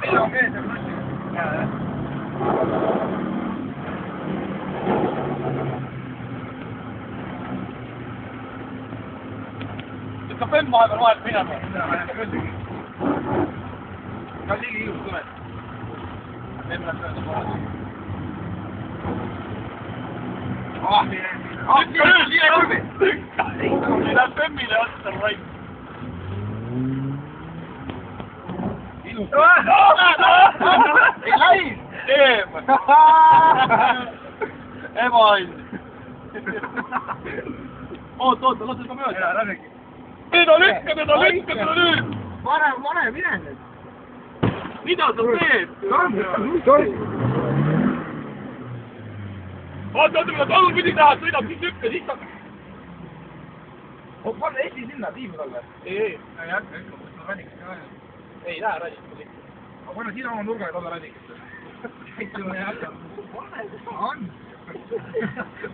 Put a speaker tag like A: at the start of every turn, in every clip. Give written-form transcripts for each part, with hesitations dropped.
A: Mida on mees ja klassi?
B: Ikka Fem vahepeal vahelt minema.
A: Ka liigi ilus tuleb.
B: Fem läheb mööda poole. Läheb Femmile otsa vaid.
A: Ilus.
B: Ei läinud! Eem! Ebaõnn! Oota, lase ka mööda. Teda lükka nüüd!
A: Vare mine nüüd.
B: Mida sa teed? Oota, mida tagurpidi tahad, sõidab, siis lükka, siis hakkab.
A: Panna esi sinna tiimu talle.
B: Ei.
A: Jätka, kus on radikast ka ajas.
B: Ei lähe radikast ikka.
A: Aga panna sina oma nurga ja talle radikast. On.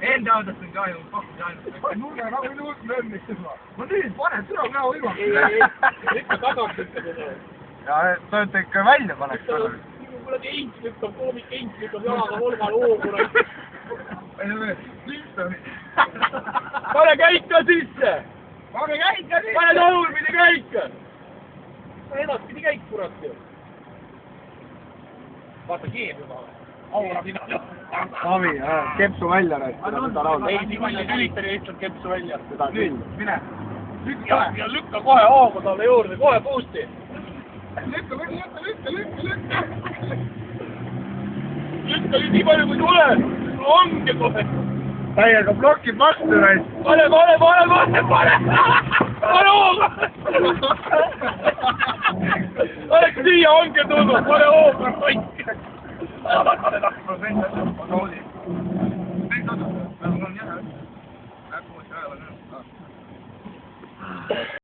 A: Enda aadast on ka ju pakkusi ainult. Nurga nagu iluus möödmiks juba. No nüüd pane, türa näo ilma.
B: Ei. Ikka tagasi ikka seda.
A: Ja ta on ikka välja paneks.
B: Kuule Keints lükkab, koomik Keints lükkab jalaga volgal hooguna. Pane käika sisse!
A: Pane käika sisse!
B: Pane tagurpidi käika! Pane edaspidi käik, kurat ju. Vaata keeb juba. Aura sina.
A: Tavi, kepsu välja näed.
B: Ei, niimoodi lülitani lihtsalt kepsu välja.
A: Nüüd, mine.
B: Ja lükka kohe hoogu talle juurde, kohe boost'i.
A: Lükka
B: Lükka nii palju kui tuleb. Ongi kohe.
A: Täiega blokib vastu näid.
B: Pane hoogu. Oleks siia ongi tulnud, pane hoogu. Pane
A: 2% on noodi. Kõik otsustavad. Nagu on jah. Näeb uuesti ajal on.